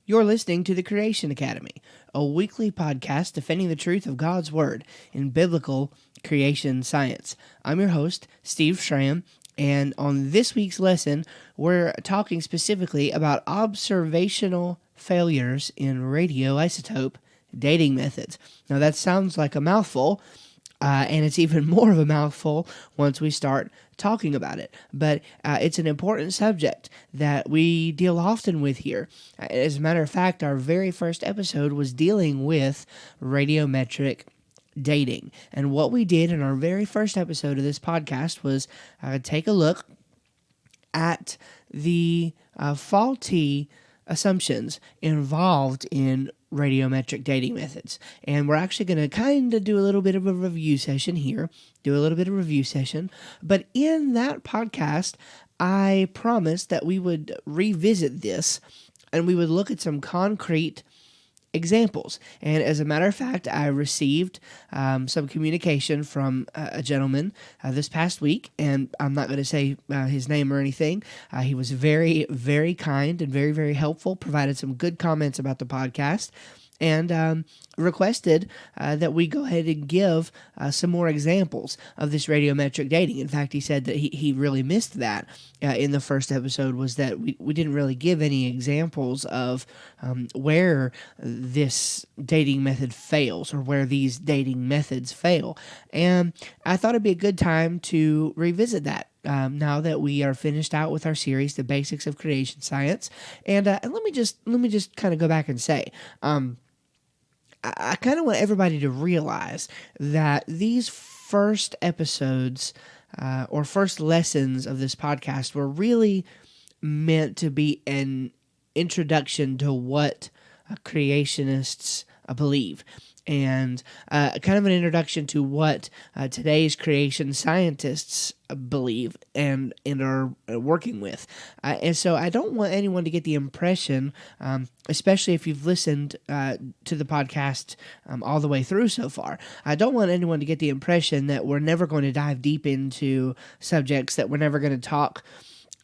You're listening to the Creation Academy, a weekly podcast defending the truth of God's Word in biblical creation science. I'm your host, Steve Schramm, and on this week's lesson, we're talking specifically about observational failures in radioisotope dating methods. Now, that sounds like a mouthful, and it's even more of a mouthful once we start talking about it. But it's an important subject that we deal often with here. As a matter of fact, our very first episode was dealing with radiometric dating. And what we did in our very first episode of this podcast was take a look at the faulty assumptions involved in radiometric dating methods. And we're actually going to kind of do a little bit of a review session here, But in that podcast, I promised that we would revisit this and we would look at some concrete examples. And as a matter of fact, I received some communication from a gentleman this past week, and I'm not going to say his name or anything. He was very, very kind and very, very helpful, provided some good comments about the podcast, and requested that we go ahead and give some more examples of this radiometric dating. In fact, he said that he really missed that in the first episode, was that we didn't really give any examples of where this dating method fails or where these dating methods fail. And I thought it'd be a good time to revisit that. Now that we are finished out with our series, The Basics of Creation Science. And let me just kind of go back and say, I kind of want everybody to realize that these first episodes or first lessons of this podcast were really meant to be an introduction to what creationists believe, and kind of an introduction to what today's creation scientists believe and are working with. And so I don't want anyone to get the impression, especially if you've listened to the podcast all the way through so far, I don't want anyone to get the impression that we're never going to dive deep into subjects, that we're never going to talk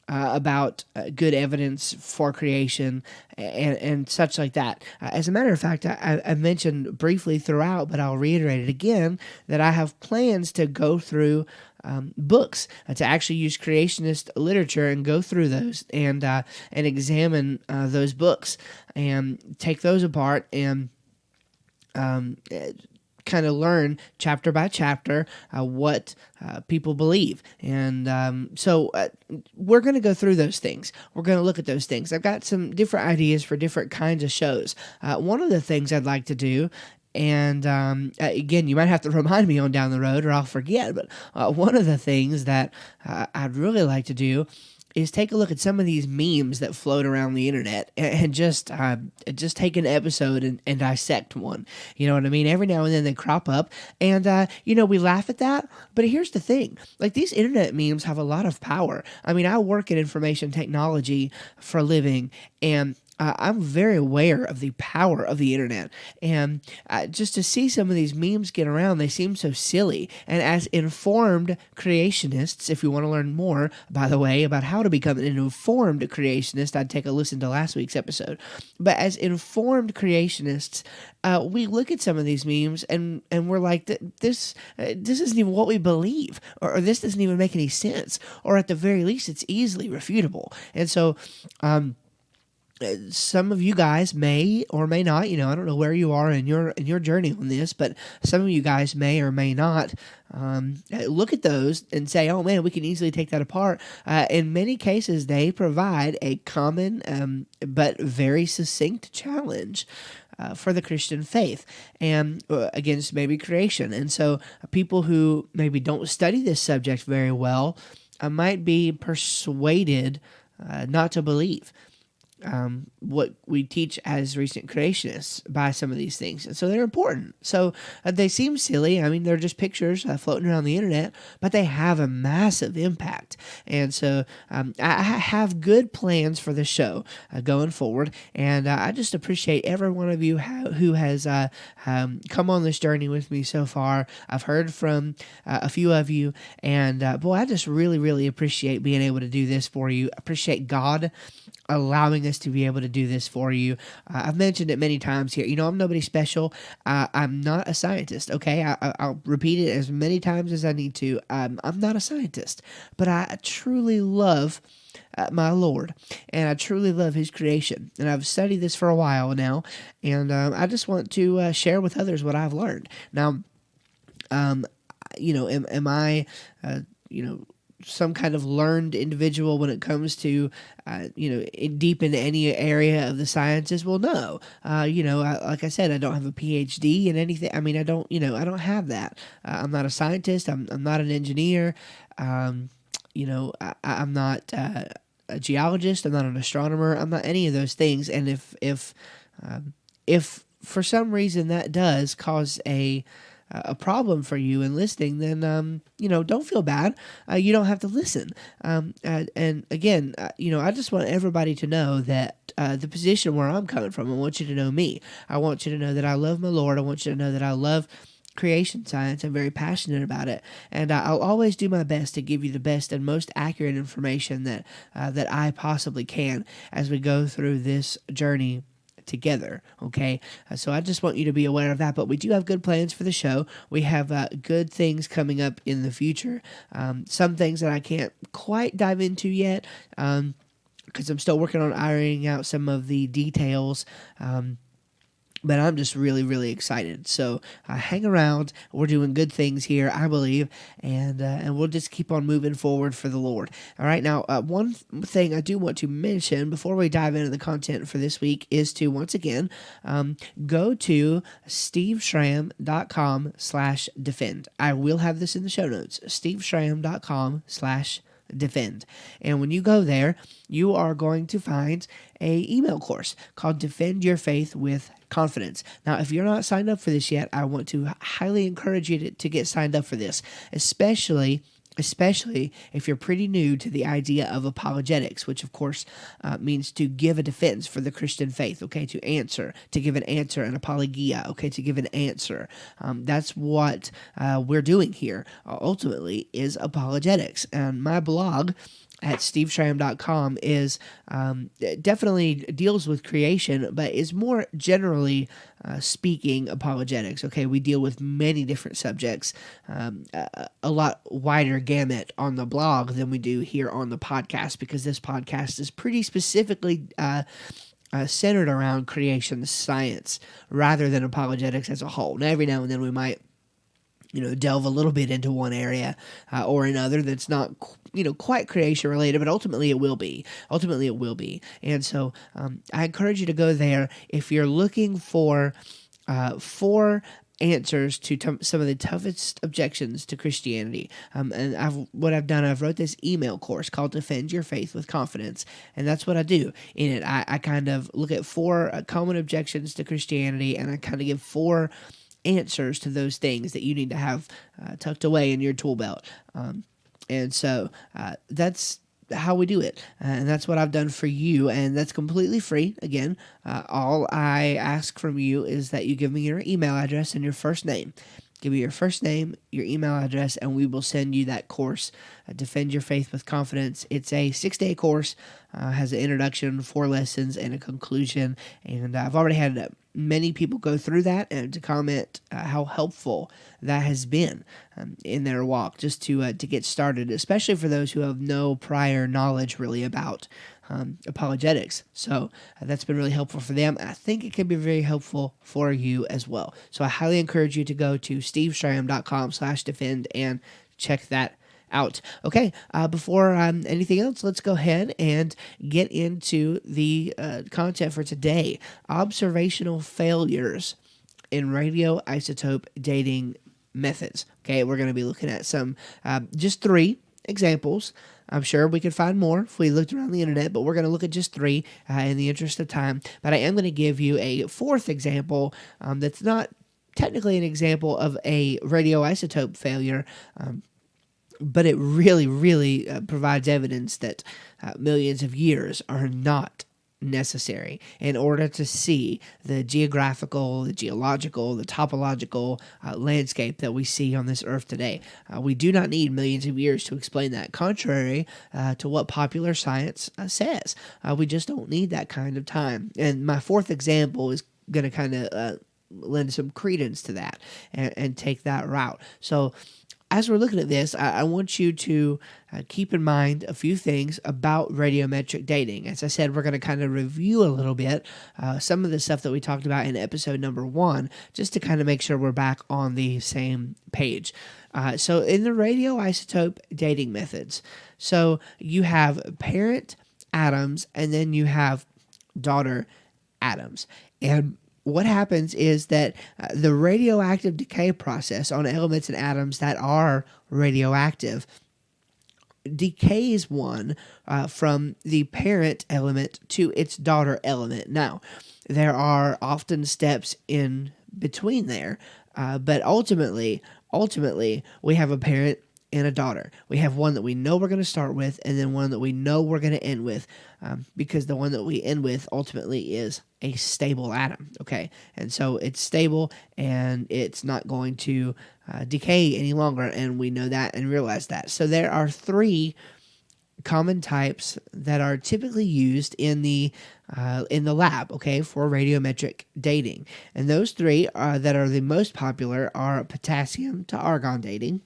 about good evidence for creation and such like that. As a matter of fact, I mentioned briefly throughout, but I'll reiterate it again, that I have plans to go through books, to actually use creationist literature and go through those and examine those books and take those apart and kind of learn chapter by chapter what people believe. And so we're going to go through those things. We're going to look at those things. I've got some different ideas for different kinds of shows. One of the things I'd like to do, and again, you might have to remind me on down the road or I'll forget, but one of the things that I'd really like to do is take a look at some of these memes that float around the internet and just take an episode and dissect one. You know what I mean? Every now and then they crop up, and we laugh at that. But here's the thing: like, these internet memes have a lot of power. I mean, I work in information technology for a living, and I'm very aware of the power of the internet, and just to see some of these memes get around, they seem so silly. And as informed creationists, if you want to learn more, by the way, about how to become an informed creationist, I'd take a listen to last week's episode. But as informed creationists, we look at some of these memes and we're like, this isn't even what we believe, or this doesn't even make any sense, or at the very least, it's easily refutable. And so, some of you guys may or may not, I don't know where you are in your journey on this, but some of you guys may or may not look at those and say, oh man, we can easily take that apart. In many cases, they provide a common but very succinct challenge for the Christian faith and against maybe creation. And so people who maybe don't study this subject very well might be persuaded not to believe what we teach as recent creationists by some of these things. And so they're important. So they seem silly. I mean, they're just pictures floating around the internet, but they have a massive impact. And so I have good plans for the show going forward. And I just appreciate every one of you who has come on this journey with me so far. I've heard from a few of you, and boy, I just really, really appreciate being able to do this for you. Appreciate God allowing us to be able to do this for you. I've mentioned it many times here. I'm nobody special. I'm not a scientist, okay? I'll repeat it as many times as I need to. I'm not a scientist, but I truly love my Lord, and I truly love His creation. And I've studied this for a while now, and I just want to share with others what I've learned. Now, am I, some kind of learned individual when it comes to, deep in any area of the sciences? Well, no. Like I said, I don't have a PhD in anything. I mean, I don't have that. I'm not a scientist. I'm not an engineer. I'm not a geologist. I'm not an astronomer. I'm not any of those things. And if for some reason that does cause a problem for you in listening, then don't feel bad. You don't have to listen. And again, I just want everybody to know that the position where I'm coming from. I want you to know me. I want you to know that I love my Lord. I want you to know that I love creation science. I'm very passionate about it, and I'll always do my best to give you the best and most accurate information that I possibly can as we go through this journey together. Okay, so I just want you to be aware of that. But we do have good plans for the show. We have good things coming up in the future. Some things that I can't quite dive into yet, because I'm still working on ironing out some of the details. But I'm just really, really excited. So hang around. We're doing good things here, I believe, and we'll just keep on moving forward for the Lord. All right. Now, one thing I do want to mention before we dive into the content for this week is to once again go to steveschramm.com/defend. I will have this in the show notes. steveschramm.com/defend. And when you go there, you are going to find a email course called Defend Your Faith with Confidence. Now, if you're not signed up for this yet, I want to highly encourage you to get signed up for this, especially if you're pretty new to the idea of apologetics, which of course means to give a defense for the Christian faith, okay, to give an answer, an apologia, okay, to give an answer. That's what we're doing here, ultimately, is apologetics. And my blog at steveschramm.com is definitely deals with creation, but is more generally speaking apologetics. Okay, we deal with many different subjects, a lot wider gamut on the blog than we do here on the podcast, because this podcast is pretty specifically centered around creation science rather than apologetics as a whole. Now, every now and then we might delve a little bit into one area or another that's not, quite creation related, but ultimately it will be. And so I encourage you to go there if you're looking for answers to some of the toughest objections to Christianity. And I've wrote this email course called Defend Your Faith with Confidence, and that's what I do in it. I kind of look at 4 common objections to Christianity, and I kind of give 4 answers to those things that you need to have tucked away in your tool belt. And so that's how we do it. And that's what I've done for you. And that's completely free. Again, all I ask from you is that you give me your email address and your first name. Give me your first name, your email address, and we will send you that course, Defend Your Faith with Confidence. It's a 6-day course, has an introduction, 4 lessons, and a conclusion. And I've already had many people go through that and to comment how helpful that has been in their walk, just to get started, especially for those who have no prior knowledge really about apologetics. So that's been really helpful for them. I think it can be very helpful for you as well. So I highly encourage you to go to steveschramm.com/defend and check that out. Okay, before anything else, let's go ahead and get into the content for today. Observational failures in radioisotope dating methods. Okay, we're going to be looking at some, just 3 examples. I'm sure we could find more if we looked around the internet, but we're going to look at just 3 in the interest of time. But I am going to give you a 4th example that's not technically an example of a radioisotope failure, but it really, really provides evidence that millions of years are not necessary in order to see the geographical, the geological, the topological landscape that we see on this earth today. We do not need millions of years to explain that, contrary to what popular science says. We just don't need that kind of time. And my fourth example is going to kind of lend some credence to that and take that route. So as we're looking at this, I want you to keep in mind a few things about radiometric dating. As I said, we're going to kind of review a little bit some of the stuff that we talked about in episode number 1, just to kind of make sure we're back on the same page. So in the radioisotope dating methods, so you have parent atoms and then you have daughter atoms. And what happens is that the radioactive decay process on elements and atoms that are radioactive decays one from the parent element to its daughter element. Now, there are often steps in between there, but ultimately, we have a parent and a daughter. We have one that we know we're going to start with, and then one that we know we're going to end with, because the one that we end with ultimately is a stable atom, okay? And so it's stable, and it's not going to decay any longer, and we know that and realize that. So there are 3 common types that are typically used in the lab, okay, for radiometric dating. And those 3 that are the most popular are potassium to argon dating,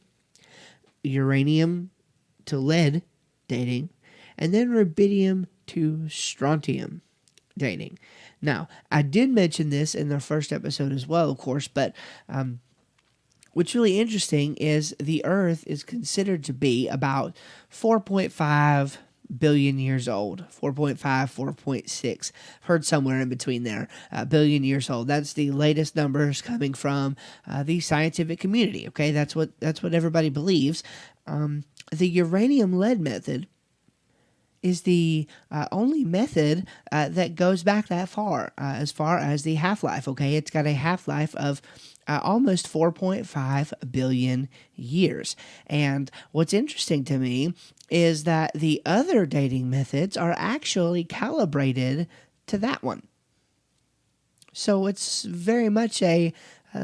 uranium to lead dating, and then rubidium to strontium dating. Now, I did mention this in the first episode as well, of course, but what's really interesting is the Earth is considered to be about 4.5 billion years old. 4.5, 4.6. Heard somewhere in between there. Billion years old. That's the latest numbers coming from the scientific community. Okay, that's what everybody believes. The uranium-lead method is the only method that goes back that far as the half-life. Okay, it's got a half-life of almost 4.5 billion years. And what's interesting to me is that the other dating methods are actually calibrated to that one. So it's very much a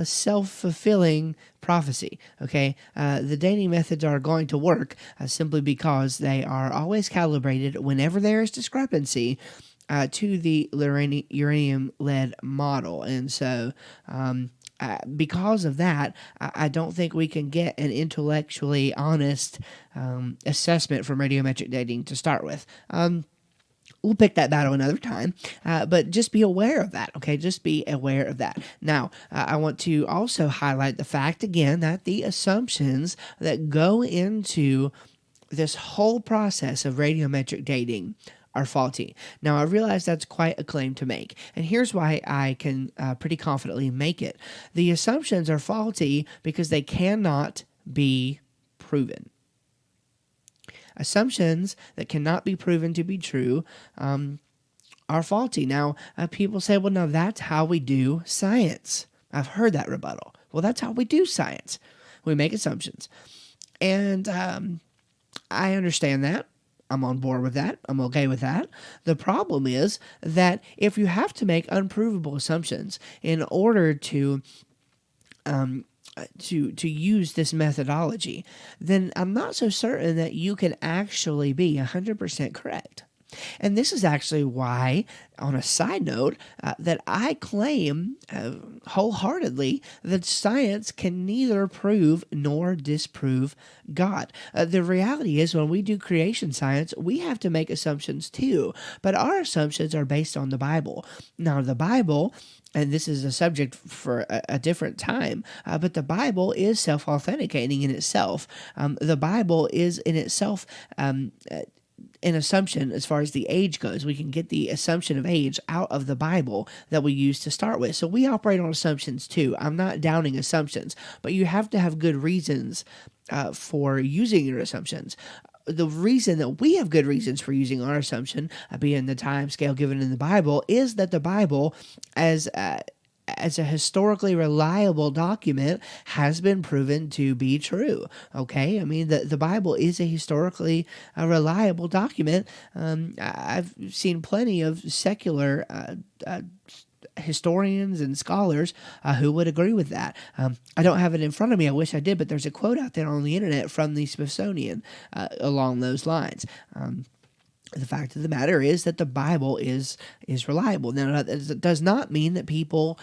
self-fulfilling prophecy, okay? The dating methods are going to work simply because they are always calibrated whenever there is discrepancy to the uranium-lead model. And so because of that, I don't think we can get an intellectually honest assessment from radiometric dating to start with. We'll pick that battle another time, but just be aware of that, okay? Just be aware of that. Now, I want to also highlight the fact, again, that the assumptions that go into this whole process of radiometric dating are faulty. Now, I realize that's quite a claim to make, and here's why I can pretty confidently make it. The assumptions are faulty because they cannot be proven. Assumptions that cannot be proven to be true are faulty. Now, people say, well, no, that's how we do science. I've heard that rebuttal. Well, that's how we do science. We make assumptions. And I understand that. I'm on board with that. I'm okay with that. The problem is that if you have to make unprovable assumptions in order to use this methodology, then I'm not so certain that you can actually be 100% correct. And this is actually why, on a side note, that I claim wholeheartedly that science can neither prove nor disprove God. The reality is, when we do creation science, we have to make assumptions too, but our assumptions are based on the Bible. Now, the Bible, and this is a subject for a different time, but the Bible is self-authenticating in itself. The Bible is in itself an assumption as far as the age goes. We can get the assumption of age out of the Bible that we use to start with. So we operate on assumptions too. I'm not downing assumptions, but you have to have good reasons for using your assumptions. The reason that we have good reasons for using our assumption, being the time scale given in the Bible, is that the Bible, as as a historically reliable document has been proven to be true. Okay, I mean the Bible is a historically reliable document. I've seen plenty of secular historians and scholars who would agree with that. I don't have it in front of me. I wish I did, but there's a quote out there on the internet from the Smithsonian along those lines. The fact of the matter is that the Bible is reliable. Now, that does not mean that people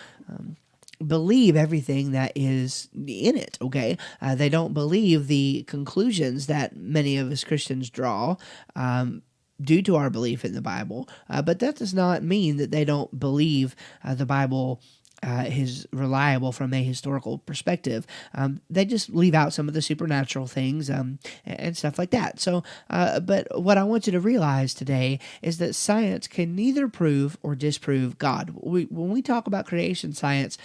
believe everything that is in it, okay? They don't believe the conclusions that many of us Christians draw due to our belief in the Bible, but that does not mean that they don't believe the Bible is reliable from a historical perspective. They just leave out some of the supernatural things and stuff like that. So, but what I want you to realize today is that science can neither prove or disprove God. When we talk about creation science,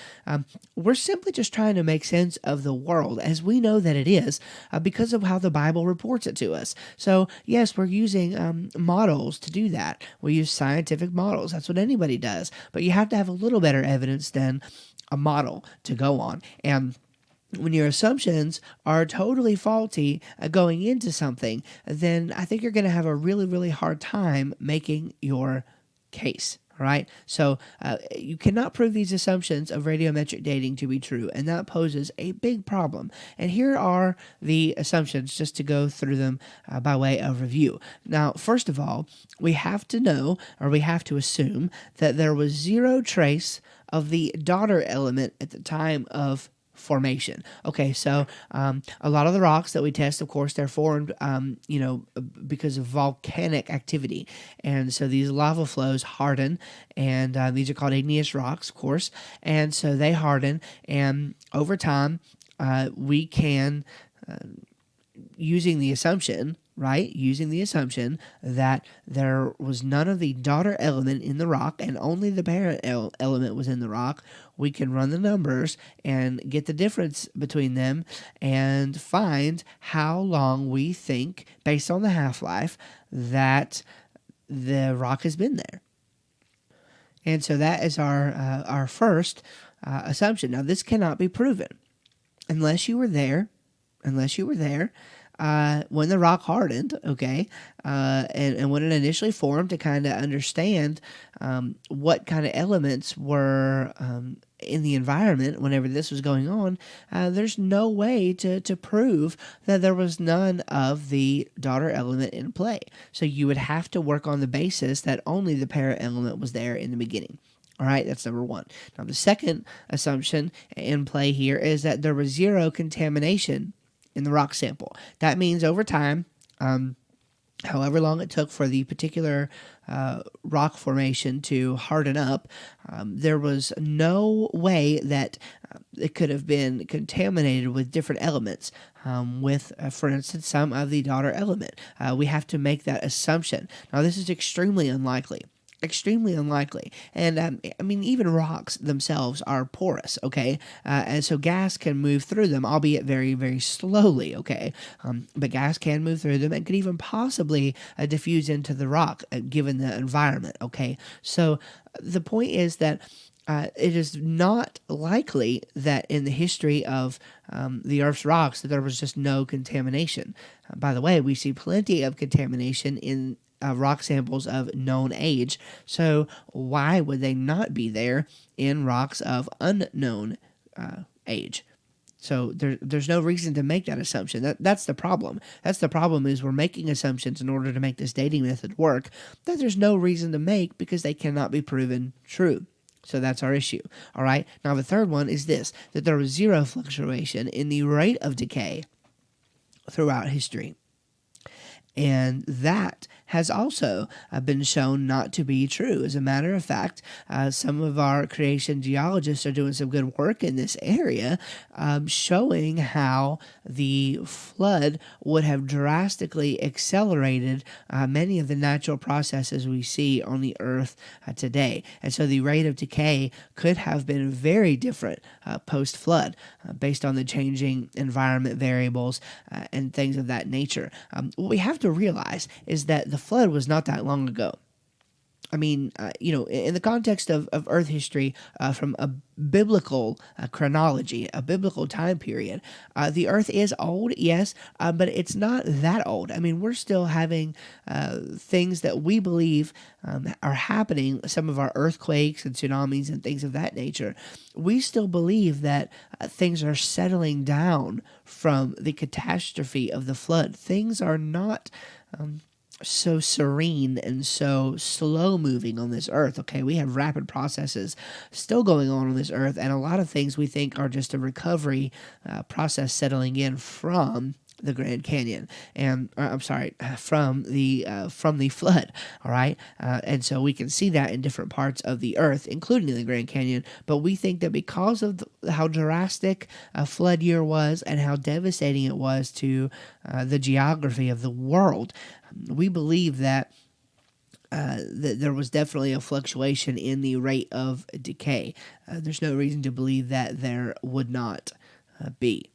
we're simply just trying to make sense of the world as we know that it is because of how the Bible reports it to us. So, yes, we're using models to do that. We use scientific models. That's what anybody does. But you have to have a little better evidence than a model to go on. And when your assumptions are totally faulty going into something, then I think you're going to have a really, really hard time making your case. All right. So you cannot prove these assumptions of radiometric dating to be true, and that poses a big problem. And here are the assumptions, just to go through them by way of review. Now, first of all, we have to know, or we have to assume, that there was zero trace of the daughter element at the time of formation. Okay, so a lot of the rocks that we test, of course, they're formed, because of volcanic activity, and so these lava flows harden, and these are called igneous rocks, of course, and so they harden, and over time, we can, using the assumption that there was none of the daughter element in the rock and only the parent element was in the rock, we can run the numbers and get the difference between them and find how long we think, based on the half-life, that the rock has been there. And so that is our first assumption. Now, this cannot be proven unless you were there when the rock hardened, okay, and when it initially formed, to kind of understand what kind of elements were in the environment whenever this was going on. There's no way to prove that there was none of the daughter element in play. So you would have to work on the basis that only the parent element was there in the beginning. All right, that's number one. Now, the second assumption in play here is that there was zero contamination in the rock sample. That means over time, however long it took for the particular rock formation to harden up, there was no way that it could have been contaminated with different elements, with, for instance, some of the daughter element. We have to make that assumption. Now, this is extremely unlikely. And even rocks themselves are porous, okay? And so gas can move through them, albeit very, very slowly, okay? But gas can move through them and could even possibly diffuse into the rock given the environment, okay? So the point is that it is not likely that in the history of the Earth's rocks that there was just no contamination. By the way, we see plenty of contamination in rock samples of known age, so why would they not be there in rocks of unknown age? So there's no reason to make that assumption. That's the problem. That's the problem, is we're making assumptions in order to make this dating method work that there's no reason to make because they cannot be proven true. So that's our issue. All right. Now the third one is this: that there was zero fluctuation in the rate of decay throughout history. And that has also been shown not to be true. As a matter of fact, some of our creation geologists are doing some good work in this area, showing how the flood would have drastically accelerated many of the natural processes we see on the earth today. And so the rate of decay could have been very different post-flood, based on the changing environment variables and things of that nature. What we have to realize is that the flood was not that long ago. in the context of Earth history, from a biblical chronology, a biblical time period, the Earth is old, yes, but it's not that old. I mean, we're still having things that we believe are happening, some of our earthquakes and tsunamis and things of that nature. We still believe that things are settling down from the catastrophe of the flood. Things are not so serene and so slow moving on this earth. Okay, we have rapid processes still going on this earth, and a lot of things we think are just a recovery process settling in from the Grand Canyon, and I'm sorry, from the flood. All right, and so we can see that in different parts of the earth, including the Grand Canyon. But we think that because of how drastic a flood year was and how devastating it was to the geography of the world, we believe that there was definitely a fluctuation in the rate of decay. There's no reason to believe that there would not be.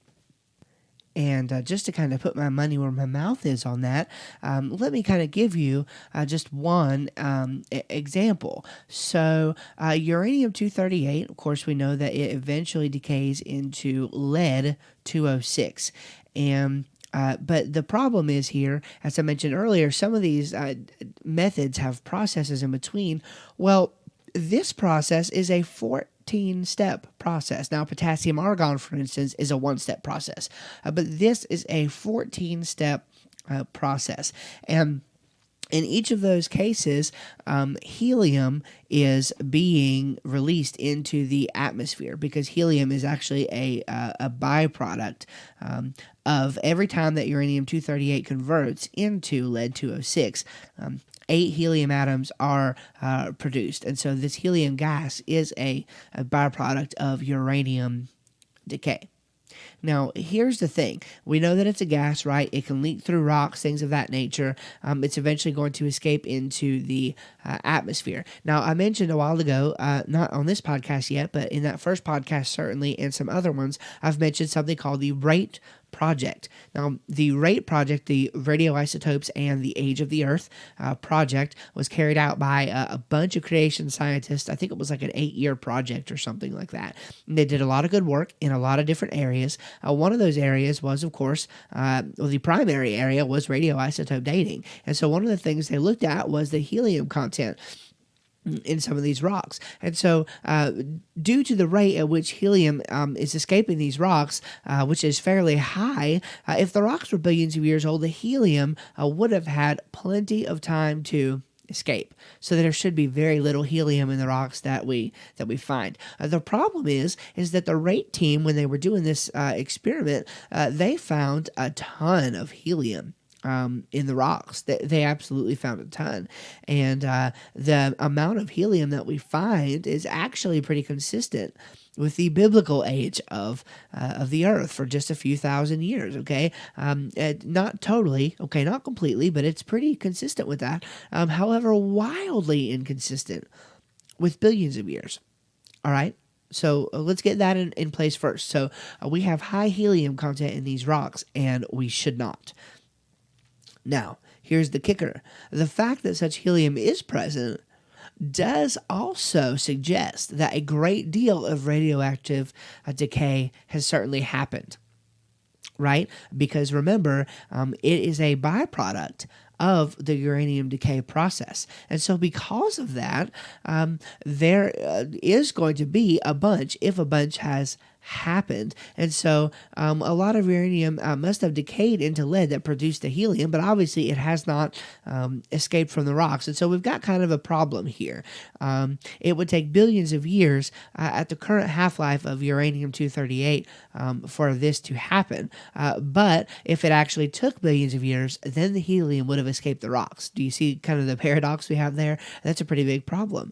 And just to kind of put my money where my mouth is on that, let me kind of give you just one example. So, uranium-238, of course, we know that it eventually decays into lead-206. And but the problem is here, as I mentioned earlier, some of these methods have processes in between. Well, this process is a 14-step process. Now, potassium argon, for instance, is a one-step process, but this is a 14-step process. And in each of those cases, helium is being released into the atmosphere, because helium is actually a byproduct of every time that uranium-238 converts into lead-206. 8 helium atoms are produced, and so this helium gas is a byproduct of uranium decay. Now, here's the thing. We know that it's a gas, right? It can leak through rocks, things of that nature. It's eventually going to escape into the atmosphere. Now, I mentioned a while ago, not on this podcast yet, but in that first podcast, certainly, and some other ones, I've mentioned something called the rate project. Now, the RATE project, the Radioisotopes and the Age of the Earth project, was carried out by a bunch of creation scientists. I think it was like an 8-year project or something like that. And they did a lot of good work in a lot of different areas. One of those areas was, of course, the primary area was radioisotope dating. And so one of the things they looked at was the helium content in some of these rocks. And so due to the rate at which helium is escaping these rocks, which is fairly high, if the rocks were billions of years old, the helium would have had plenty of time to escape. So there should be very little helium in the rocks that we find. The problem is that the rate team, when they were doing this experiment, they found a ton of helium in the rocks. They absolutely found a ton. And the amount of helium that we find is actually pretty consistent with the biblical age of the earth for just a few thousand years, okay? Not totally, okay, not completely, but it's pretty consistent with that. However, wildly inconsistent with billions of years, all right? So let's get that in place first. So we have high helium content in these rocks, and we should not. Now, here's the kicker. The fact that such helium is present does also suggest that a great deal of radioactive decay has certainly happened, right? Because remember, it is a byproduct of the uranium decay process. And so because of that, there is going to be a bunch, if a bunch has happened. And so a lot of uranium must have decayed into lead that produced the helium, but obviously it has not escaped from the rocks. And so we've got kind of a problem here. It would take billions of years at the current half-life of uranium-238 for this to happen. But if it actually took billions of years, then the helium would have escaped the rocks. Do you see kind of the paradox we have there? That's a pretty big problem.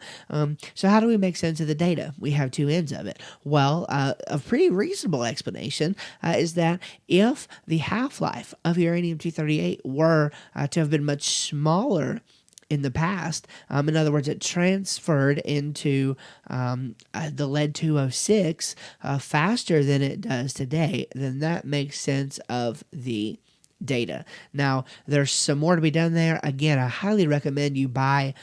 So how do we make sense of the data? We have two ends of it. Well, a pretty reasonable explanation is that if the half-life of uranium-238 were to have been much smaller in the past, in other words, it transferred into the lead-206 faster than it does today, then that makes sense of the data. Now, there's some more to be done there. Again, I highly recommend you buy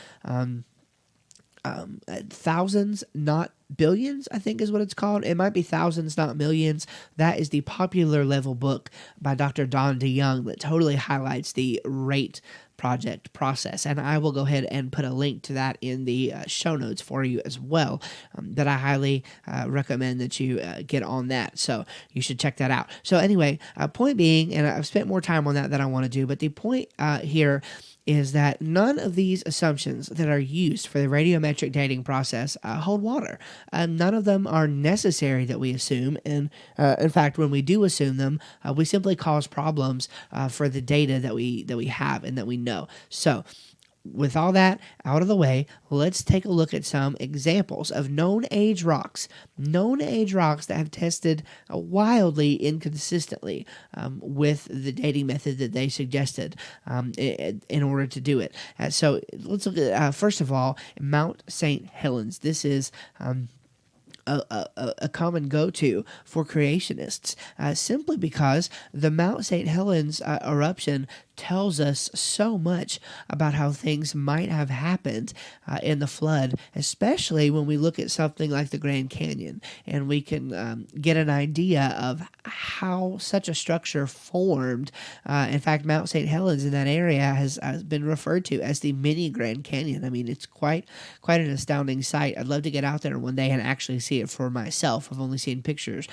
thousands, not billions, I think is what it's called. It might be thousands, not millions. That is the popular level book by Dr. Don DeYoung that totally highlights the rate project process. And I will go ahead and put a link to that in the show notes for you as well, that I highly recommend that you get on that. So you should check that out. So anyway, point being, and I've spent more time on that than I want to do, but the point here is that none of these assumptions that are used for the radiometric dating process hold water. None of them are necessary that we assume, and in fact, when we do assume them, we simply cause problems for the data that we have and that we know. So, with all that out of the way, let's take a look at some examples of known age rocks that have tested wildly inconsistently with the dating method that they suggested in order to do it. So let's look at, first of all, Mount St. Helens. This is a common go-to for creationists, simply because the Mount St. Helens eruption tells us so much about how things might have happened in the flood, especially when we look at something like the Grand Canyon, and we can get an idea of how such a structure formed. In fact, Mount St. Helens in that area has been referred to as the mini Grand Canyon. I mean, it's quite an astounding sight. I'd love to get out there one day and actually see it for myself. I've only seen pictures.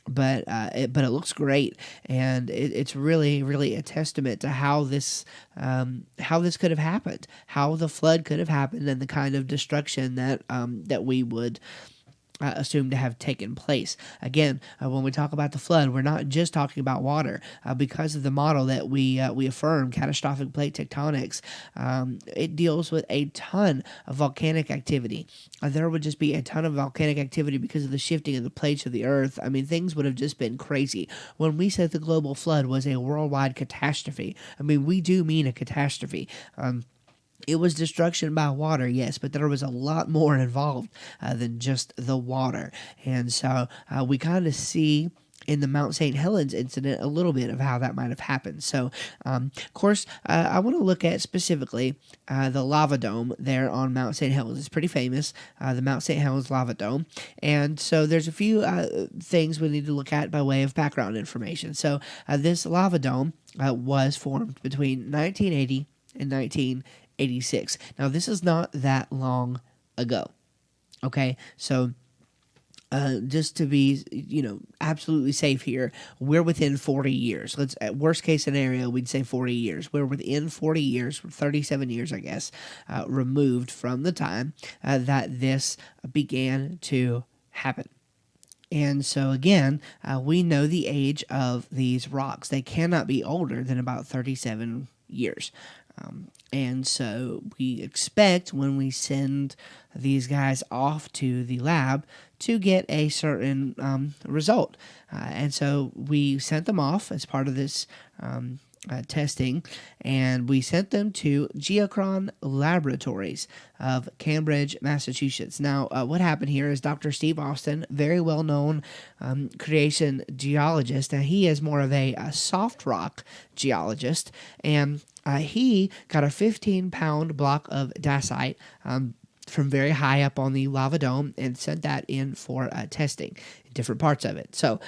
But it looks great, and it's really a testament to how this could have happened, how the flood could have happened, and the kind of destruction that we would assumed to have taken place. Again, when we talk about the flood, we're not just talking about water. Because of the model that we affirm, catastrophic plate tectonics, it deals with a ton of volcanic activity. There would just be a ton of volcanic activity because of the shifting of the plates of the Earth. I mean, things would have just been crazy. When we said the global flood was a worldwide catastrophe, I mean, we do mean a catastrophe. It was destruction by water, yes, but there was a lot more involved than just the water. And so we kind of see in the Mount St. Helens incident a little bit of how that might have happened. So, of course, I want to look at specifically the lava dome there on Mount St. Helens. It's pretty famous, the Mount St. Helens lava dome. And so there's a few things we need to look at by way of background information. So this lava dome was formed between 1980 and 1986. Now, this is not that long ago. Okay, so just to be, absolutely safe here, we're within 40 years. Let's, at worst case scenario, we'd say 40 years. We're within 40 years, 37 years, I guess, removed from the time that this began to happen. And so, again, we know the age of these rocks. They cannot be older than about 37 years. And so we expect when we send these guys off to the lab to get a certain result. And so we sent them off as part of this testing, and we sent them to Geochron Laboratories of Cambridge, Massachusetts. Now, what happened here is Dr. Steve Austin, very well-known creation geologist, and he is more of a soft rock geologist, and he got a 15-pound block of dacite from very high up on the lava dome and sent that in for testing in different parts of it. So,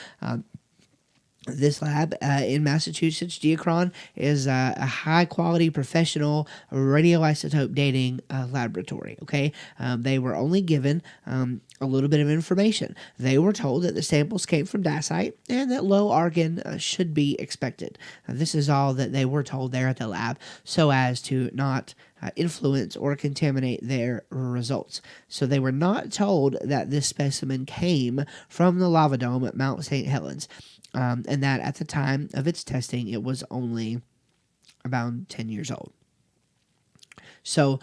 this lab in Massachusetts, Geochron, is a high-quality professional radioisotope dating laboratory, okay? They were only given a little bit of information. They were told that the samples came from dacite and that low argon should be expected. This is all that they were told there at the lab, so as to not influence or contaminate their results. So they were not told that this specimen came from the lava dome at Mount St. Helens. And that at the time of its testing, it was only about 10 years old. So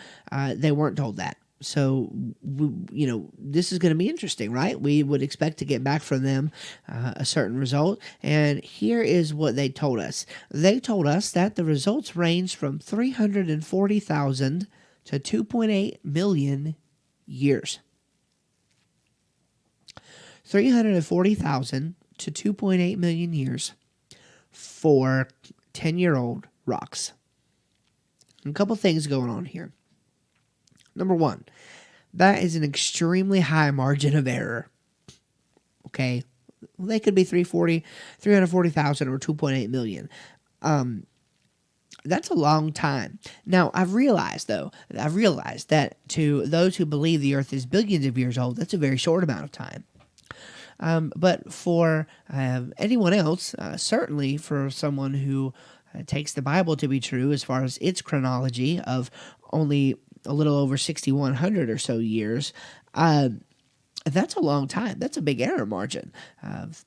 they weren't told that. So, this is going to be interesting, right? We would expect to get back from them a certain result. And here is what they told us. They told us that the results range from 340,000 to 2.8 million years. 340,000 to 2.8 million years for 10-year-old rocks. A couple things going on here. Number one, That is an extremely high margin of error. Okay, well, they could be 340,000 or 2.8 million. That's a long time. Now, I've realized that to those who believe the Earth is billions of years old, that's a very short amount of time. But for anyone else, certainly for someone who takes the Bible to be true as far as its chronology of only a little over 6,100 or so years, that's a long time. That's a big error margin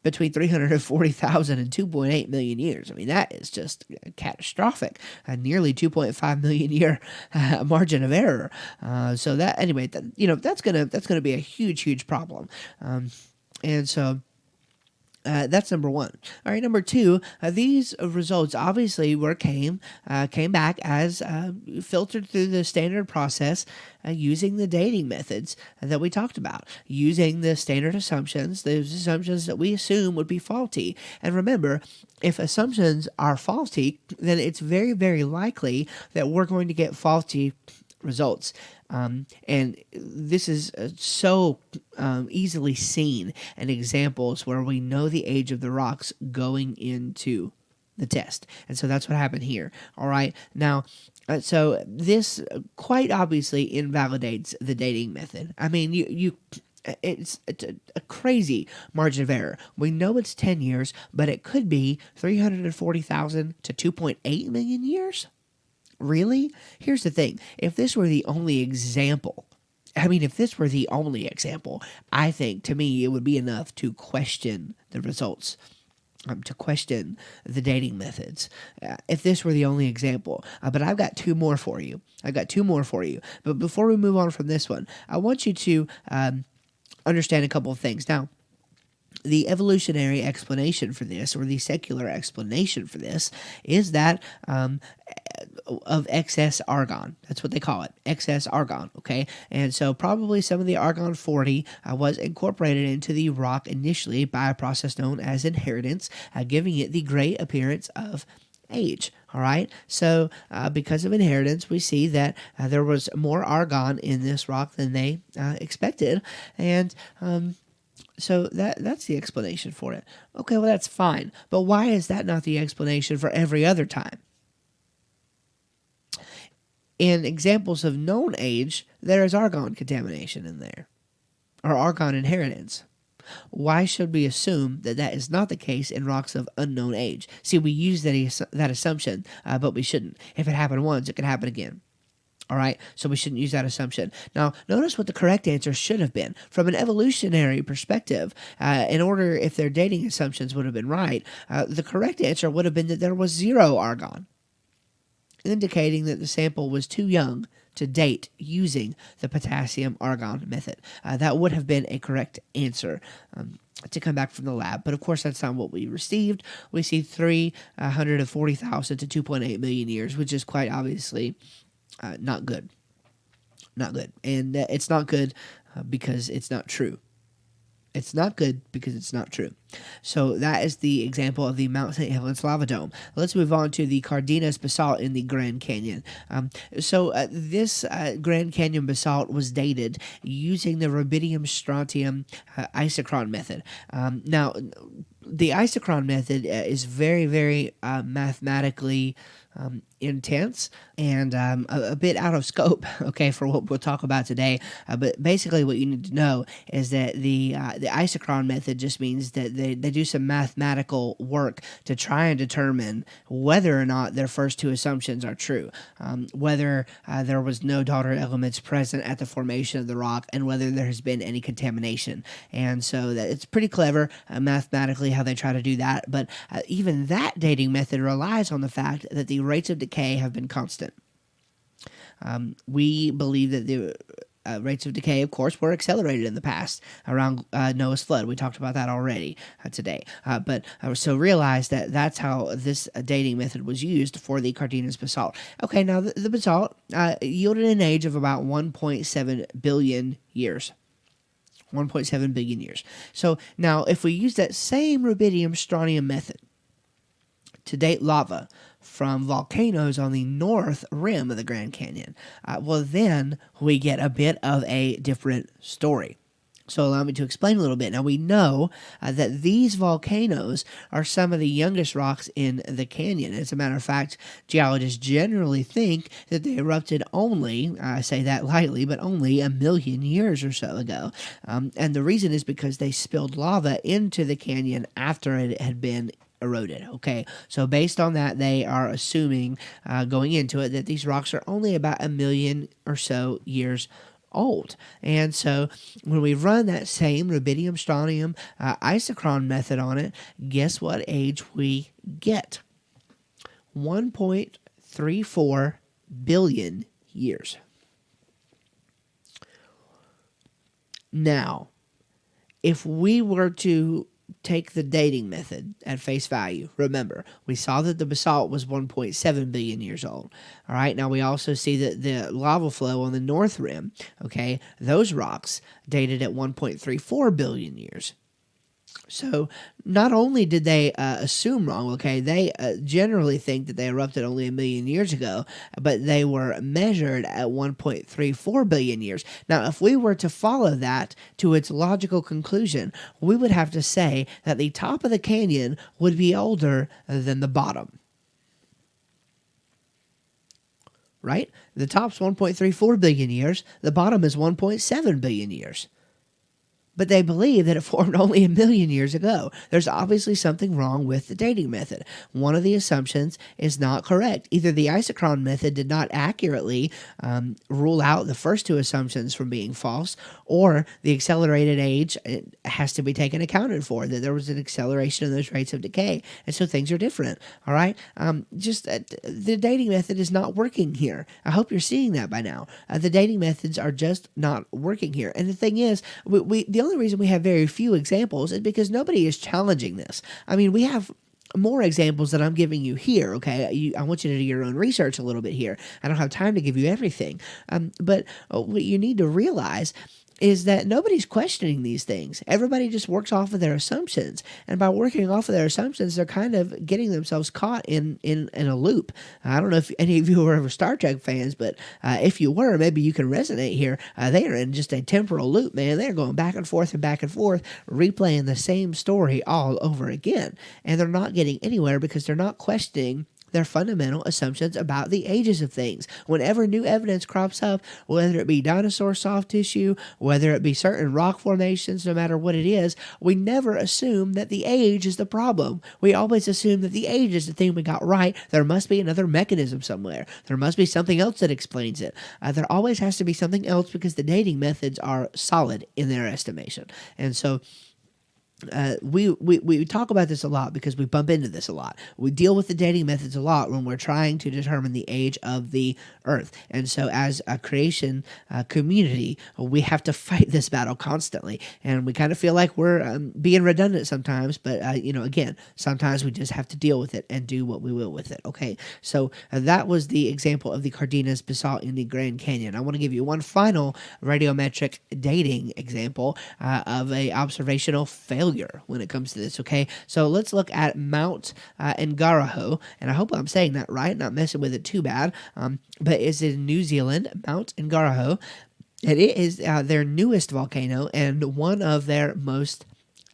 between 340,000 and 2.8 million years. I mean, that is just catastrophic. A nearly 2.5 million year margin of error. So that anyway, that's gonna be a huge problem. And so that's number one. All right, number two, these results obviously came back as filtered through the standard process using the dating methods that we talked about, using the standard assumptions, those assumptions that we assume would be faulty. And remember, if assumptions are faulty, then it's very, very likely that we're going to get faulty results. And this is so easily seen in examples where we know the age of the rocks going into the test. And so that's what happened here. All right. Now, so this quite obviously invalidates the dating method. I mean, it's a crazy margin of error. We know it's 10 years, but it could be 340,000 to 2.8 million years. Really? Here's the thing. If this were the only example, I think to me it would be enough to question the results, to question the dating methods. If this were the only example. But I've got two more for you. But before we move on from this one, I want you to understand a couple of things. Now, the evolutionary explanation for this, or the secular explanation for this, is that of excess argon. That's what they call it, excess argon, okay? And so probably some of the argon-40 was incorporated into the rock initially by a process known as inheritance, giving it the gray appearance of age. All right. So because of inheritance, we see that there was more argon in this rock than they expected. And so that's the explanation for it. Okay, well, that's fine. But why is that not the explanation for every other time? In examples of known age, there is argon contamination in there, or argon inheritance. Why should we assume that that is not the case in rocks of unknown age? See, we use that assumption, but we shouldn't. If it happened once, it can happen again. All right, so we shouldn't use that assumption. Now, notice what the correct answer should have been. From an evolutionary perspective, in order, if their dating assumptions would have been right, the correct answer would have been that there was zero argon, indicating that the sample was too young to date using the potassium-argon method. That would have been a correct answer to come back from the lab. But, of course, that's not what we received. We see 340,000 to 2.8 million years, which is quite obviously not good. Not good. And it's not good because it's not true. It's not good because it's not true. So that is the example of the Mount St. Helens lava dome. Let's move on to the Cardenas basalt in the Grand Canyon. This Grand Canyon basalt was dated using the rubidium-strontium isochron method. Now, the isochron method is very, very mathematically intense and a bit out of scope, okay, for what we'll talk about today. But basically what you need to know is that the isochron method just means that they do some mathematical work to try and determine whether or not their first two assumptions are true, whether there was no daughter elements present at the formation of the rock, and whether there has been any contamination. And so that it's pretty clever mathematically how they try to do that, but even that dating method relies on the fact that the rates of decay have been constant. We believe that the rates of decay, of course, were accelerated in the past around Noah's flood. We talked about that already today. So realize that that's how this dating method was used for the Cardenas basalt. Okay, now the basalt yielded an age of about 1.7 billion years. 1.7 billion years. So now if we use that same rubidium-strontium method to date lava from volcanoes on the north rim of the Grand Canyon, well, then we get a bit of a different story. So allow me to explain a little bit. Now, we know that these volcanoes are some of the youngest rocks in the canyon. As a matter of fact, geologists generally think that they erupted only, I say that lightly, but only 1 million years or so ago. And the reason is because they spilled lava into the canyon after it had been eroded. Okay, so based on that, they are assuming going into it that these rocks are only about 1 million or so years old. And so when we run that same rubidium strontium isochron method on it, guess what age we get? 1.34 billion years. Now, if we were to take the dating method at face value, remember, we saw that the basalt was 1.7 billion years old. All right, now we also see that the lava flow on the north rim, okay, those rocks dated at 1.34 billion years. So not only did they assume wrong, okay, they generally think that they erupted only 1 million years ago, but they were measured at 1.34 billion years. Now, if we were to follow that to its logical conclusion, we would have to say that the top of the canyon would be older than the bottom. Right? The top's 1.34 billion years, the bottom is 1.7 billion years. But they believe that it formed only 1 million years ago. There's obviously something wrong with the dating method. One of the assumptions is not correct. Either the isochron method did not accurately rule out the first two assumptions from being false, or the accelerated age has to be taken accounted for, that there was an acceleration in those rates of decay, and so things are different. All right? The dating method is not working here. I hope you're seeing that by now. The dating methods are just not working here. And the thing is, the only reason we have very few examples is because nobody is challenging this. I mean, we have more examples that I'm giving you here, okay? I want you to do your own research a little bit here. I don't have time to give you everything. But what you need to realize is that nobody's questioning these things. Everybody just works off of their assumptions. And by working off of their assumptions, they're kind of getting themselves caught in a loop. I don't know if any of you were ever Star Trek fans, but if you were, maybe you can resonate here. They are in just a temporal loop, man. They're going back and forth, replaying the same story all over again. And they're not getting anywhere because they're not questioning their fundamental assumptions about the ages of things. Whenever new evidence crops up, whether it be dinosaur soft tissue, whether it be certain rock formations, no matter what it is, we never assume that the age is the problem. We always assume that the age is the thing we got right. There must be another mechanism somewhere. There must be something else that explains it. There always has to be something else because the dating methods are solid in their estimation. And so we talk about this a lot because we bump into this a lot. We deal with the dating methods a lot when we're trying to determine the age of the Earth. And so as a creation community, we have to fight this battle constantly. And we kind of feel like we're being redundant sometimes, but again, sometimes we just have to deal with it and do what we will with it. Okay, so that was the example of the Cardenas basalt in the Grand Canyon. I want to give you one final radiometric dating example of a observational failure when it comes to this, okay? So let's look at Mount Ngauruhoe, and I hope I'm saying that right, not messing with it too bad, but it's in New Zealand, Mount Ngauruhoe, and it is their newest volcano and one of their most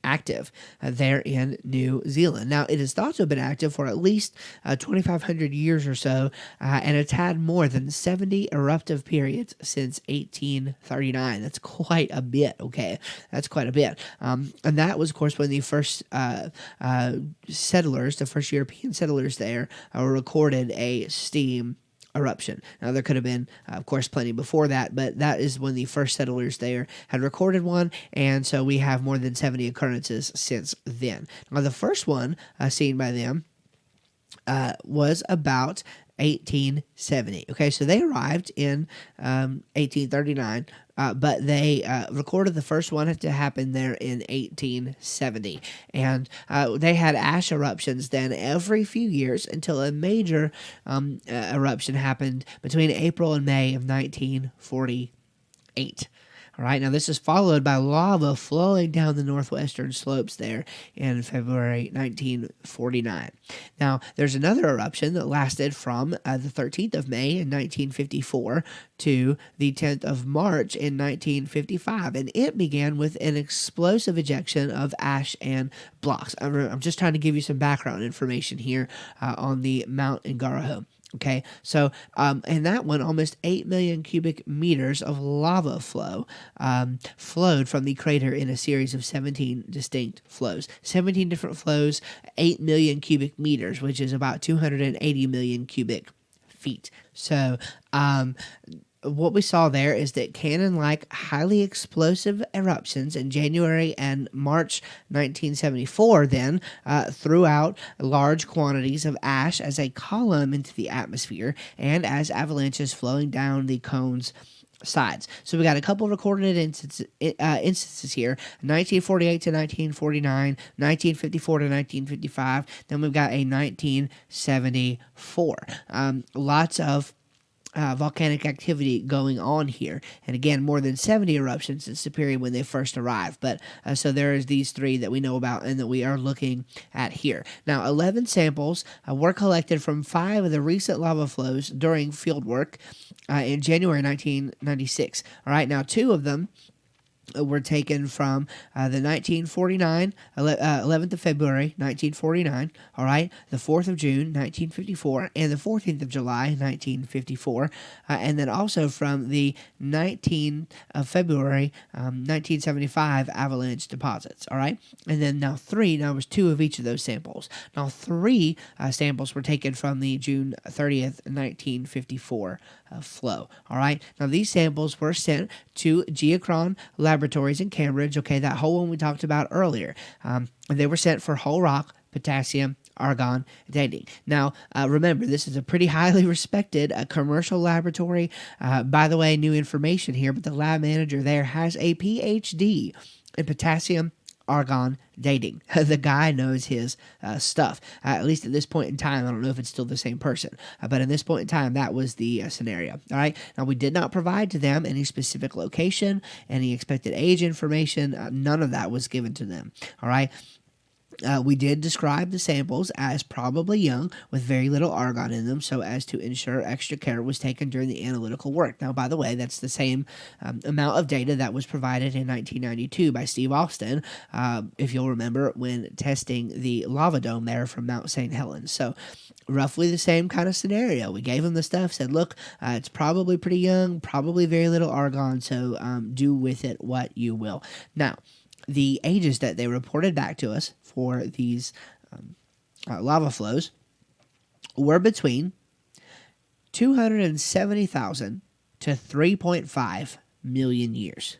active there in New Zealand. Now, it is thought to have been active for at least 2,500 years or so, and it's had more than 70 eruptive periods since 1839. That's quite a bit, okay? That's quite a bit. And that was, of course, when the first settlers, the first European settlers there, recorded a steam eruption. Now, there could have been, of course, plenty before that, but that is when the first settlers there had recorded one, and so we have more than 70 occurrences since then. Now, the first one seen by them was about 1870. Okay, so they arrived in 1839, but they recorded the first one to happen there in 1870. And they had ash eruptions then every few years until a major eruption happened between April and May of 1948. All right, now this is followed by lava flowing down the northwestern slopes there in February 1949. Now, there's another eruption that lasted from the 13th of May in 1954 to the 10th of March in 1955, and it began with an explosive ejection of ash and blocks. I'm just trying to give you some background information here on the Mount Ngauruhoe. Okay, so and that one, almost 8 million cubic meters of lava flowed from the crater in a series of 17 distinct flows. 17 different flows, 8 million cubic meters, which is about 280 million cubic feet. So, what we saw there is that cannon-like, highly explosive eruptions in January and March 1974 then threw out large quantities of ash as a column into the atmosphere and as avalanches flowing down the cone's sides. So we got a couple recorded instances here, 1948 to 1949, 1954 to 1955, then we've got a 1974. Lots of volcanic activity going on here, and again, more than 70 eruptions since the period when they first arrived. But so there is these three that we know about and that we are looking at here. Now, 11 samples were collected from 5 of the recent lava flows during field work in January 1996. All right, now 2 of them were taken from the 1949, 11th of February, 1949, all right, the 4th of June, 1954, and the 14th of July, 1954, and then also from the 19th of February, 1975 avalanche deposits, all right, and then now there was 2 of each of those samples. Now 3 samples were taken from the June 30th, 1954 flow, all right. Now these samples were sent to Geochron Laboratories in Cambridge, okay, that whole one we talked about earlier. They were sent for whole rock, potassium, argon dating. Now, remember, this is a pretty highly respected commercial laboratory. By the way, new information here, but the lab manager there has a PhD in potassium argon dating. The guy knows his stuff, at least at this point in time. I don't know if it's still the same person, but at this point in time, that was the scenario. All right. Now, we did not provide to them any specific location, any expected age information. None of that was given to them. All right. We did describe the samples as probably young with very little argon in them so as to ensure extra care was taken during the analytical work. Now, by the way, that's the same amount of data that was provided in 1992 by Steve Austin, if you'll remember, when testing the lava dome there from Mount St. Helens. So roughly the same kind of scenario. We gave them the stuff, said, look, it's probably pretty young, probably very little argon, so do with it what you will. Now, the ages that they reported back to us for these lava flows were between 270,000 to 3.5 million years.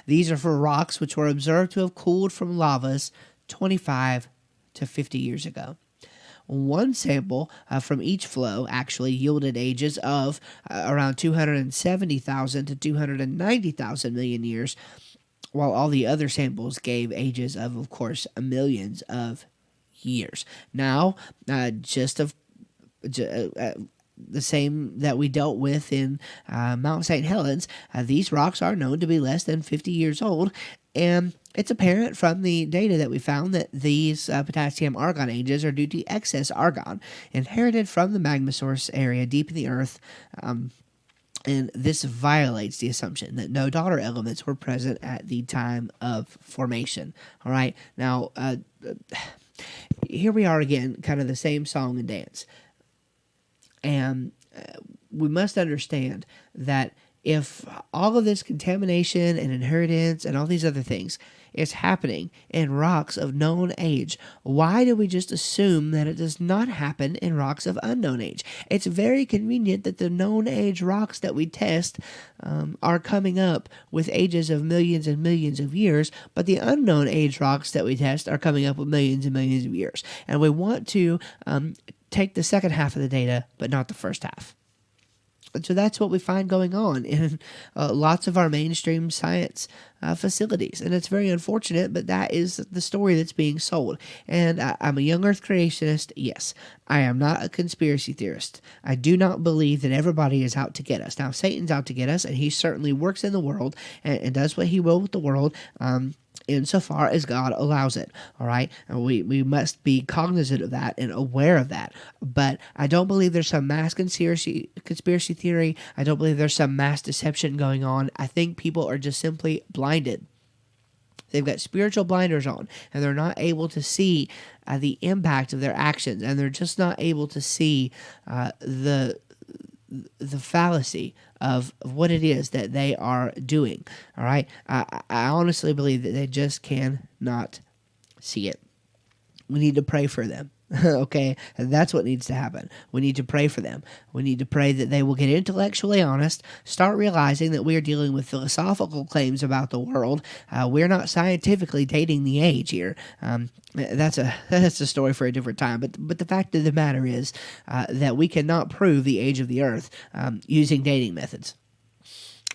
These are for rocks which were observed to have cooled from lavas 25 to 50 years ago. One sample from each flow actually yielded ages of around 270,000 to 290,000 million years, while all the other samples gave ages of course, millions of years. Now, the same that we dealt with in Mount St. Helens, these rocks are known to be less than 50 years old, and it's apparent from the data that we found that these potassium argon ages are due to excess argon inherited from the magma source area deep in the earth, and this violates the assumption that no daughter elements were present at the time of formation. All right, now here we are again, kind of the same song and dance. And we must understand that if all of this contamination and inheritance and all these other things is happening in rocks of known age, why do we just assume that it does not happen in rocks of unknown age? It's very convenient that the known age rocks that we test are coming up with ages of millions and millions of years, but the unknown age rocks that we test are coming up with millions and millions of years. And we want to take the second half of the data, but not the first half. And so that's what we find going on in lots of our mainstream science facilities. And it's very unfortunate, but that is the story that's being sold. And I'm a young earth creationist. Yes, I am not a conspiracy theorist. I do not believe that everybody is out to get us. Now, Satan's out to get us, and he certainly works in the world and does what he will with the world. Insofar as God allows it, all right? And we must be cognizant of that and aware of that. But I don't believe there's some mass conspiracy theory. I don't believe there's some mass deception going on. I think people are just simply blinded. They've got spiritual blinders on, and they're not able to see the impact of their actions, and they're just not able to see the fallacy of what it is that they are doing. All right, I honestly believe that they just cannot see it. We need to pray for them. Okay, and that's what needs to happen. We need to pray for them. We need to pray that they will get intellectually honest, start realizing that we are dealing with philosophical claims about the world. We're not scientifically dating the age here. That's a story for a different time. But the fact of the matter is that we cannot prove the age of the Earth using dating methods.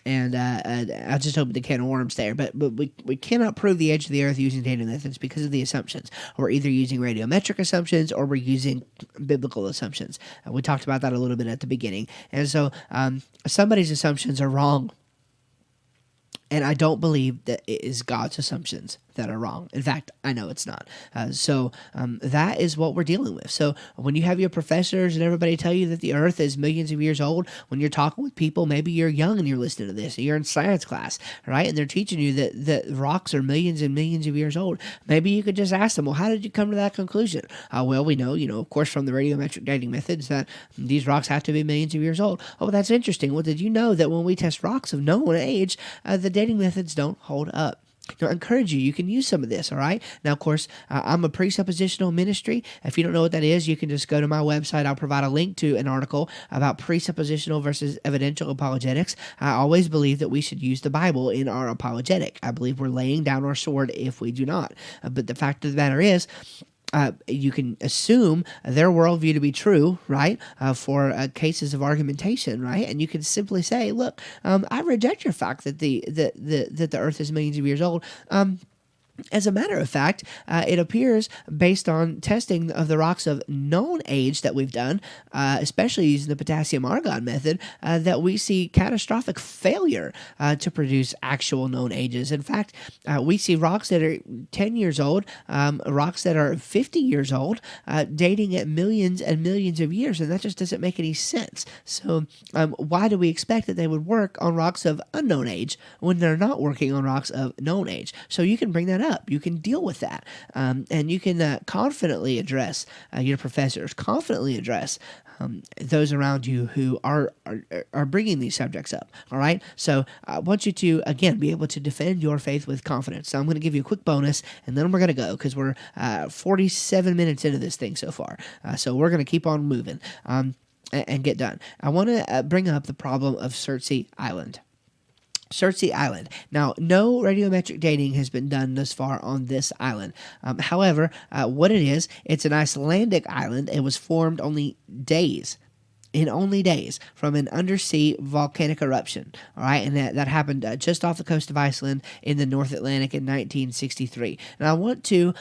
And I just opened a can of worms there. But we cannot prove the age of the Earth using dating methods because of the assumptions. We're either using radiometric assumptions or we're using biblical assumptions. We talked about that a little bit at the beginning. And so somebody's assumptions are wrong. And I don't believe that it is God's assumptions that are wrong. In fact, I know it's not. So that is what we're dealing with. So when you have your professors and everybody tell you that the Earth is millions of years old, when you're talking with people, maybe you're young and you're listening to this, you're in science class, right? And they're teaching you that rocks are millions and millions of years old. Maybe you could just ask them, well, how did you come to that conclusion? Well, we know, of course, from the radiometric dating methods that these rocks have to be millions of years old. Oh, that's interesting. Well, did you know that when we test rocks of known age, the dating methods don't hold up? I encourage you can use some of this, all right? Now, of course, I'm a presuppositional ministry. If you don't know what that is, you can just go to my website. I'll provide a link to an article about presuppositional versus evidential apologetics. I always believe that we should use the Bible in our apologetic. I believe we're laying down our sword if we do not. But the fact of the matter is, you can assume their worldview to be true, right, for cases of argumentation, right? And you can simply say, look, I reject your fact that the Earth is millions of years old. As a matter of fact, it appears, based on testing of the rocks of known age that we've done, especially using the potassium argon method, that we see catastrophic failure to produce actual known ages. In fact, we see rocks that are 10 years old, rocks that are 50 years old, dating at millions and millions of years, and that just doesn't make any sense. So why do we expect that they would work on rocks of unknown age when they're not working on rocks of known age? So you can bring that up. You can deal with that, and you can confidently address your professors, confidently address those around you who are bringing these subjects up. All right, so I want you to again be able to defend your faith with confidence. So I'm going to give you a quick bonus, and then we're going to go because we're 47 minutes into this thing so far. So we're going to keep on moving and get done. I want to bring up the problem of Surtsey Island. Surtsey Island. Now, no radiometric dating has been done thus far on this island. However, what it is, it's an Icelandic island. It was formed only days from an undersea volcanic eruption. All right, and that happened just off the coast of Iceland in the North Atlantic in 1963. And I want to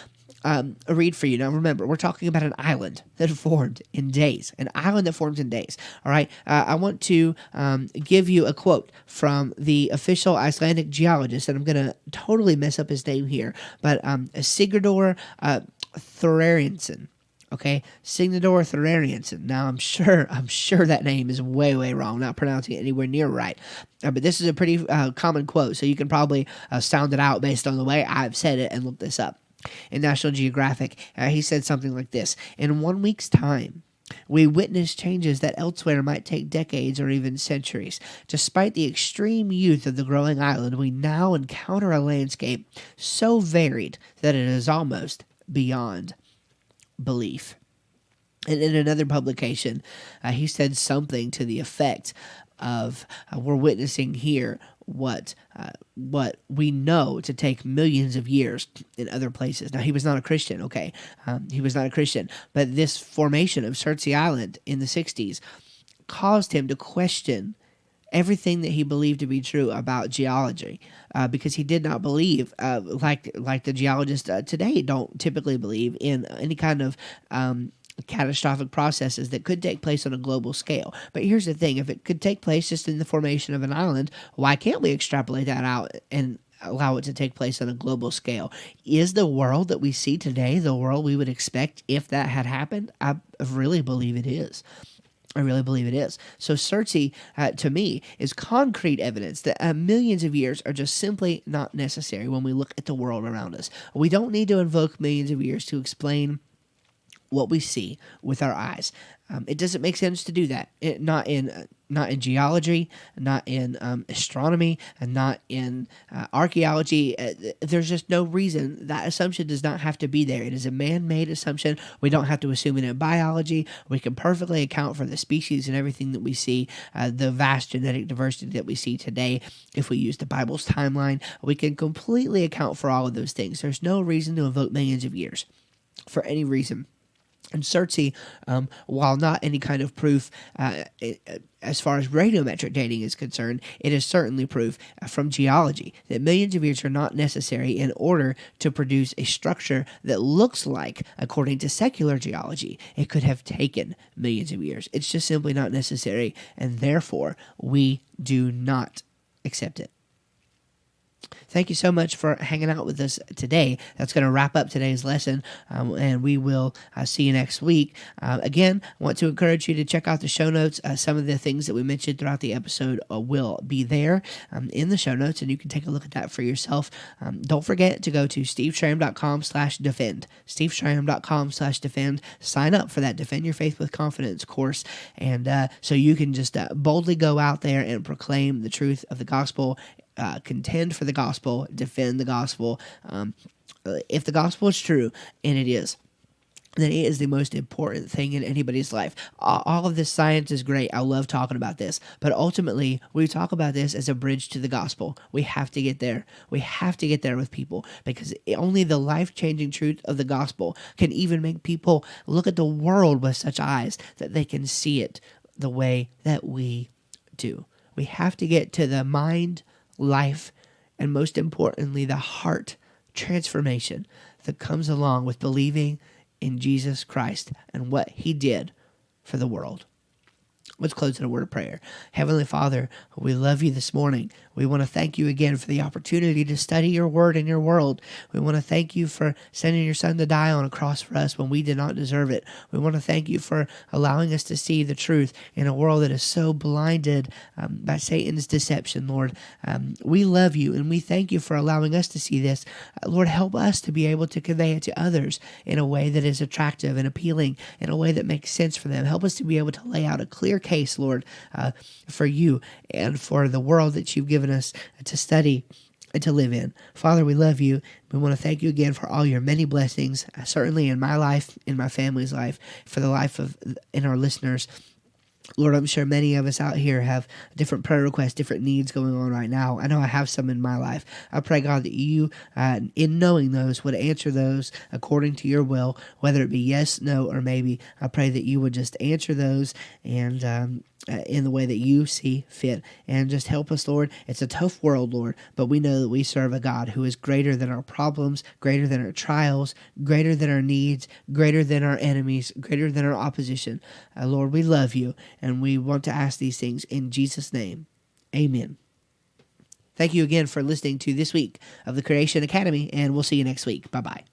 read for you. Now, remember, we're talking about an island that formed in days. An island that formed in days. All right. I want to give you a quote from the official Icelandic geologist, and I'm going to totally mess up his name here, but Sigurdur Thorarinsson. Okay, Sigurdur Thorarinsson. Now, I'm sure that name is way, way wrong. Not pronouncing it anywhere near right. But this is a pretty common quote, so you can probably sound it out based on the way I've said it and look this up. In National Geographic, he said something like this: in 1 week's time, we witness changes that elsewhere might take decades or even centuries. Despite the extreme youth of the growing island, we now encounter a landscape so varied that it is almost beyond belief. And in another publication, he said something to the effect of, we're witnessing here what we know to take millions of years in other places. Now, he was not a Christian, okay? He was not a Christian. But this formation of Surtsey Island in the 60s caused him to question everything that he believed to be true about geology, because he did not believe, like the geologists today don't typically believe in any kind of catastrophic processes that could take place on a global scale. But here's the thing: if it could take place just in the formation of an island, why can't we extrapolate that out and allow it to take place on a global scale? Is the world that we see today the world we would expect if that had happened? I really believe it is. I really believe it is. So Circe, to me, is concrete evidence that millions of years are just simply not necessary when we look at the world around us. We don't need to invoke millions of years to explain what we see with our eyes. It doesn't make sense to do that. Not in geology, not in astronomy, and not in archaeology. There's just no reason. That assumption does not have to be there. It is a man-made assumption. We don't have to assume it in biology. We can perfectly account for the species and everything that we see, the vast genetic diversity that we see today. If we use the Bible's timeline, we can completely account for all of those things. There's no reason to invoke millions of years for any reason. And Circe, while not any kind of proof as far as radiometric dating is concerned, it is certainly proof from geology that millions of years are not necessary in order to produce a structure that looks like, according to secular geology, it could have taken millions of years. It's just simply not necessary, and therefore we do not accept it. Thank you so much for hanging out with us today. That's going to wrap up today's lesson, and we will see you next week. Again, I want to encourage you to check out the show notes. Some of the things that we mentioned throughout the episode will be there in the show notes, and you can take a look at that for yourself. Don't forget to go to steveschramm.com/defend, steveschramm.com/defend. Sign up for that Defend Your Faith with Confidence course, and so you can just boldly go out there and proclaim the truth of the gospel, contend for the gospel, defend the gospel. If the gospel is true, and it is, then it is the most important thing in anybody's life. All of this science is great. I love talking about this. But ultimately, we talk about this as a bridge to the gospel. We have to get there. We have to get there with people, because only the life-changing truth of the gospel can even make people look at the world with such eyes that they can see it the way that we do. We have to get to the mind, life, and most importantly, the heart transformation that comes along with believing in Jesus Christ and what he did for the world. Let's close in a word of prayer. Heavenly Father, we love you this morning. We want to thank you again for the opportunity to study your word and your world. We want to thank you for sending your son to die on a cross for us when we did not deserve it. We want to thank you for allowing us to see the truth in a world that is so blinded by Satan's deception, Lord. We love you, and we thank you for allowing us to see this. Lord, help us to be able to convey it to others in a way that is attractive and appealing, in a way that makes sense for them. Help us to be able to lay out a clear case, Lord, for you and for the world that you've given us to study and to live in. Father, we love you. We want to thank you again for all your many blessings, certainly in my life, in my family's life, for the life of in our listeners. Lord, I'm sure many of us out here have different prayer requests, different needs going on right now. I know I have some in my life. I pray, God, that you, in knowing those, would answer those according to your will, whether it be yes, no, or maybe. I pray that you would just answer those and in the way that you see fit. And just help us, Lord. It's a tough world, Lord, but we know that we serve a God who is greater than our problems, greater than our trials, greater than our needs, greater than our enemies, greater than our opposition. Lord, we love you, and we want to ask these things in Jesus' name. Amen. Thank you again for listening to this week of the Creation Academy, and we'll see you next week. Bye-bye.